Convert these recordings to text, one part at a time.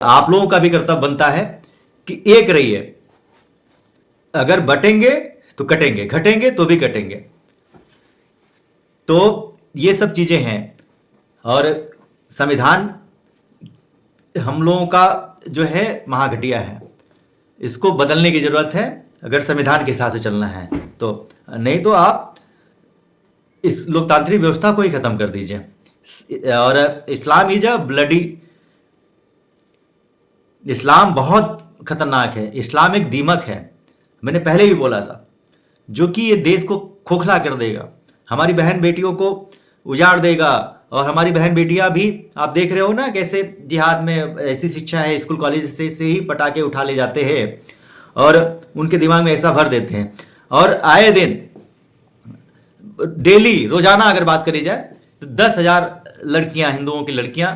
आप लोगों का भी कर्तव्य बनता है कि एक रहिए। अगर बटेंगे तो कटेंगे, घटेंगे तो भी कटेंगे। तो ये सब चीजें हैं। और संविधान हम लोगों का जो है महाघटिया है, इसको बदलने की जरूरत है अगर संविधान के हिसाब से चलना है तो। नहीं तो आप इस लोकतांत्रिक व्यवस्था को ही खत्म कर दीजिए। और इस्लाम इज अ ब्लडी, इस्लाम बहुत खतरनाक है। इस्लाम एक दीमक है, मैंने पहले भी बोला था, जो कि ये देश को खोखला कर देगा, हमारी बहन बेटियों को उजाड़ देगा। और हमारी बहन बेटियां भी आप देख रहे हो ना कैसे जिहाद में, ऐसी शिक्षा है स्कूल कॉलेज से ही पटाखे उठा ले जाते हैं और उनके दिमाग में ऐसा भर देते हैं। और आए दिन डेली रोजाना अगर बात करी जाए तो 10,000 लड़कियां, हिंदुओं की लड़कियां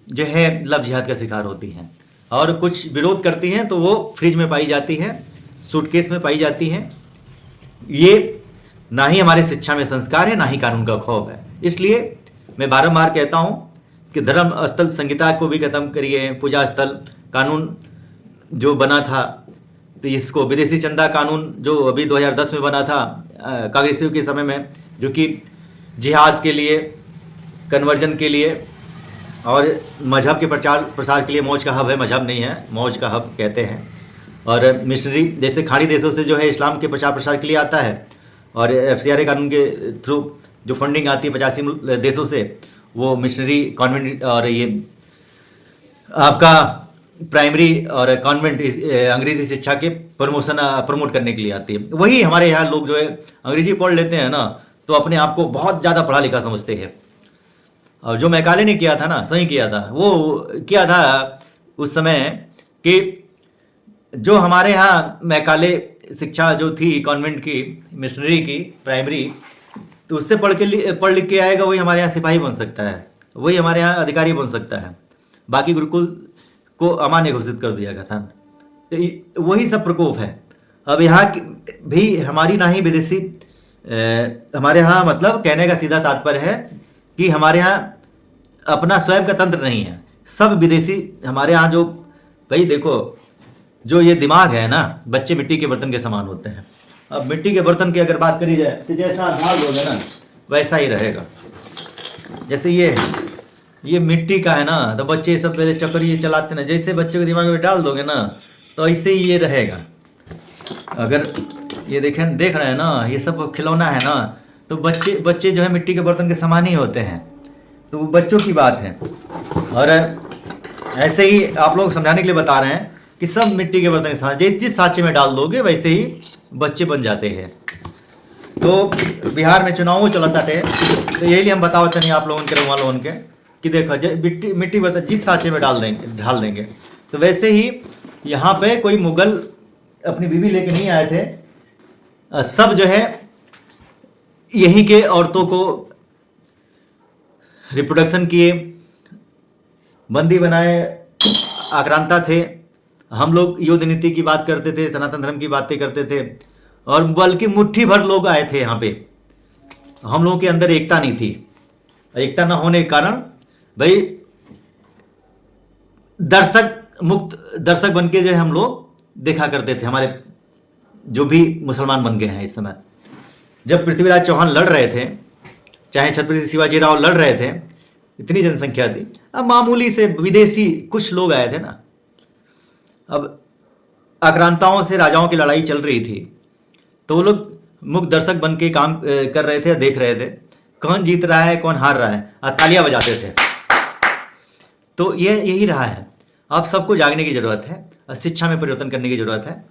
जो है लव जिहाद का शिकार होती हैं। और कुछ विरोध करती हैं तो वो फ्रिज में पाई जाती है, सूटकेस में पाई जाती हैं। ये ना ही हमारी शिक्षा में संस्कार है, ना ही कानून का खौफ है। इसलिए मैं बारंबार कहता हूं कि धर्म स्थल संहिता को भी खत्म करिए, पूजा स्थल कानून जो बना था, तो इसको विदेशी चंदा कानून जो अभी 2010 में बना था कांग्रेसियों के समय में, जो कि जिहाद के लिए, कन्वर्जन के लिए और मजहब के प्रचार प्रसार के लिए मौज का हब है, मजहब नहीं है, मौज का हब कहते हैं। और मिशनरी जैसे खाड़ी देशों से जो है इस्लाम के प्रचार प्रसार के लिए आता है, और FCRA कानून के थ्रू जो फंडिंग आती है 85 देशों से, वो मिशनरी कॉन्वेंट और ये आपका प्राइमरी और कॉन्वेंट अंग्रेजी शिक्षा के प्रमोट करने के लिए आती है। वही हमारे यहाँ लोग जो है अंग्रेजी पढ़ लेते हैं ना, तो अपने आप को बहुत ज़्यादा पढ़ा लिखा समझते हैं। और जो मैकाले ने किया था ना, सही किया था, वो किया था उस समय कि जो हमारे यहाँ मैकाले शिक्षा जो थी कॉन्वेंट की, मिशनरी की, प्राइमरी, तो उससे पढ़ लिख के आएगा वही हमारे यहाँ सिपाही बन सकता है, वही हमारे यहाँ अधिकारी बन सकता है। बाकी गुरुकुल को अमान्य घोषित कर दिया गया था। तो वही सब प्रकोप है। अब यहाँ भी हमारी ना ही विदेशी हमारे यहाँ, मतलब कहने का सीधा तात्पर्य है कि हमारे यहाँ अपना स्वयं का तंत्र नहीं है, सब विदेशी हमारे यहाँ। जो भाई देखो, जो ये दिमाग है ना, बच्चे मिट्टी के बर्तन के समान होते हैं। अब मिट्टी के बर्तन की अगर बात करी जाए तो जैसा ढाल दोगे ना वैसा ही रहेगा। जैसे ये मिट्टी का है ना, तो बच्चे सब पहले चक्कर ये चलाते ना, जैसे बच्चे के दिमाग में डाल दोगे ना तो ऐसे ही ये रहेगा। अगर ये देख रहे हैं ना, ये सब खिलौना है ना, तो बच्चे जो है मिट्टी के बर्तन के समान ही होते हैं। तो वो बच्चों की बात है। और ऐसे ही आप लोग समझाने के लिए बता रहे हैं कि सब मिट्टी के बर्तन के समान, जिस सांचे में डाल दोगे वैसे ही बच्चे बन जाते हैं। तो बिहार में चुनाव चलता है, तो यही हम बताओ नहीं आप लोगों के, रउआ लोगों के, कि देखो मिट्टी बर्तन जिस सांचे में ढाल देंगे, तो वैसे ही यहाँ पे कोई मुगल अपनी बीवी लेके नहीं आए थे। सब जो है यहीं के औरतों को रिप्रोडक्शन किए, बंदी बनाए, आक्रांता थे। हम लोग युद्ध नीति की बात करते थे, सनातन धर्म की बातें करते थे, और बल्कि मुट्ठी भर लोग आए थे यहाँ पे। हम लोगों के अंदर एकता नहीं थी। एकता न होने के कारण भाई मुक्त दर्शक बन के जो है हम लोग देखा करते थे। हमारे जो भी मुसलमान बन गए हैं इस समय, जब पृथ्वीराज चौहान लड़ रहे थे, चाहे छत्रपति शिवाजी राव लड़ रहे थे, इतनी जनसंख्या थी। अब मामूली से विदेशी कुछ लोग आए थे ना। अब आक्रांताओं से राजाओं की लड़ाई चल रही थी, तो वो लोग मुक्त दर्शक बन के काम कर रहे थे, देख रहे थे कौन जीत रहा है कौन हार रहा है, और तालियां बजाते थे। तो यही रहा है। अब सबको जागने की जरूरत है और शिक्षा में परिवर्तन करने की जरूरत है।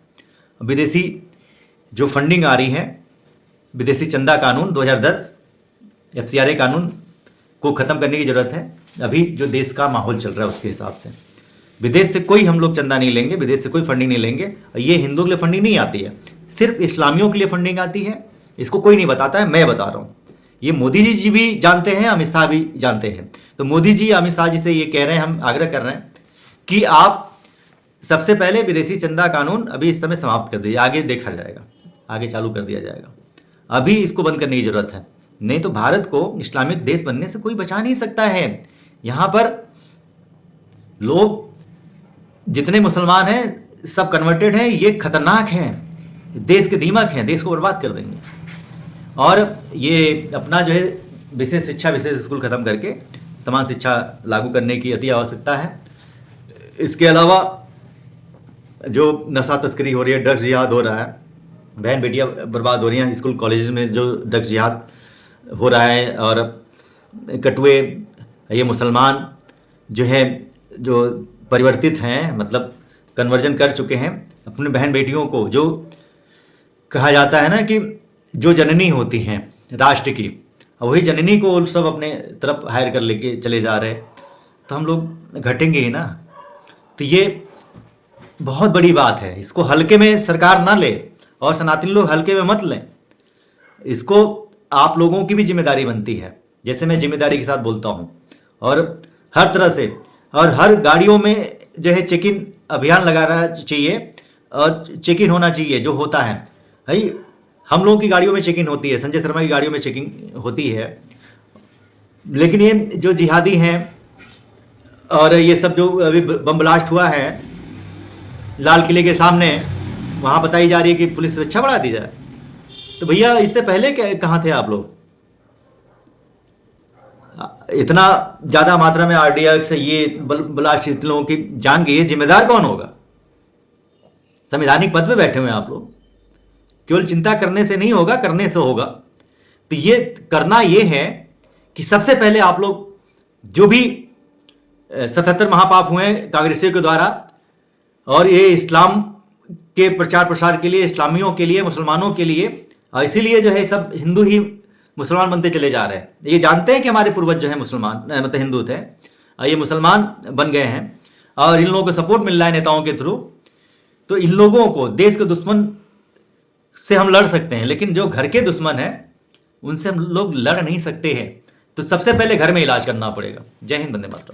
विदेशी जो फंडिंग आ रही है, विदेशी चंदा कानून 2010, FCRA कानून को खत्म करने की जरूरत है। अभी जो देश का माहौल चल रहा है उसके हिसाब से विदेश से कोई हम लोग चंदा नहीं लेंगे, विदेश से कोई फंडिंग नहीं लेंगे। ये हिंदुओं के लिए फंडिंग नहीं आती है, सिर्फ इस्लामियों के लिए फंडिंग आती है। इसको कोई नहीं बताता है, मैं बता रहा हूँ। ये मोदी जी भी जानते हैं, अमित शाह भी जानते हैं। तो मोदी जी अमित शाह जी से ये कह रहे हैं, हम आग्रह कर रहे हैं कि आप सबसे पहले विदेशी चंदा कानून अभी इस समय समाप्त कर दीजिए, आगे देखा जाएगा, आगे चालू कर दिया जाएगा। अभी इसको बंद करने की जरूरत है, नहीं तो भारत को इस्लामिक देश बनने से कोई बचा नहीं सकता है। यहाँ पर लोग जितने मुसलमान हैं सब कन्वर्टेड हैं, ये खतरनाक हैं, देश के दीमक हैं, देश को बर्बाद कर देंगे। और ये अपना जो है विशेष शिक्षा विशेष स्कूल खत्म करके समान शिक्षा लागू करने की अति आवश्यकता है। इसके अलावा जो नशा तस्करी हो रही है, ड्रग्स जिहाद हो रहा है, बहन बेटियां बर्बाद हो रही हैं, स्कूल कॉलेज में जो ड्रग्स जिहाद हो रहा है, और कटुए ये मुसलमान जो है जो परिवर्तित हैं, मतलब कन्वर्जन कर चुके हैं, अपने बहन बेटियों को, जो कहा जाता है ना कि जो जननी होती हैं राष्ट्र की, वही जननी को सब अपने तरफ हायर कर लेके चले जा रहे हैं, तो हम लोग घटेंगे ही ना। तो ये बहुत बड़ी बात है, इसको हल्के में सरकार ना ले और सनातनी लोग हल्के में मत लें। इसको आप लोगों की भी जिम्मेदारी बनती है, जैसे मैं जिम्मेदारी के साथ बोलता हूँ, और हर तरह से, और हर गाड़ियों में जो है चेक इन अभियान लगाना चाहिए, और चेक इन होना चाहिए जो होता है भाई। हम लोगों की गाड़ियों में चेकिंग होती है, संजय शर्मा की गाड़ियों में चेकिंग होती है, लेकिन ये जो जिहादी हैं और ये सब जो अभी बम ब्लास्ट हुआ है लाल किले के सामने, वहाँ बताई जा रही है कि पुलिस सुरक्षा बढ़ा दी जाए। तो भैया इससे पहले कहाँ थे आप लोग? इतना ज़्यादा मात्रा में RDX ये ब्लास्ट इन लोगों की जान गई है, जिम्मेदार कौन होगा? संवैधानिक पद पे बैठे हुए हैं आप लोग। केवल चिंता करने से नहीं होगा, करने से होगा। तो ये करना ये है कि सबसे पहले आप लोग जो भी 77 महापाप हुए हैं कांग्रेसियों के द्वारा, और ये इस्लाम के प्रचार प्रसार के लिए, इस्लामियों के लिए, मुसलमानों के लिए, और इसीलिए जो है सब हिंदू ही मुसलमान बनते चले जा रहे हैं। ये जानते हैं कि हमारे पूर्वज जो है मुसलमान मतलब हिंदू थे, ये मुसलमान बन गए हैं, और इन लोगों को सपोर्ट मिल रहा है नेताओं के थ्रू। तो इन लोगों को, देश के दुश्मन से हम लड़ सकते हैं, लेकिन जो घर के दुश्मन है उनसे हम लोग लड़ नहीं सकते हैं। तो सबसे पहले घर में इलाज करना पड़ेगा। जय हिंद, वंदे मातरम।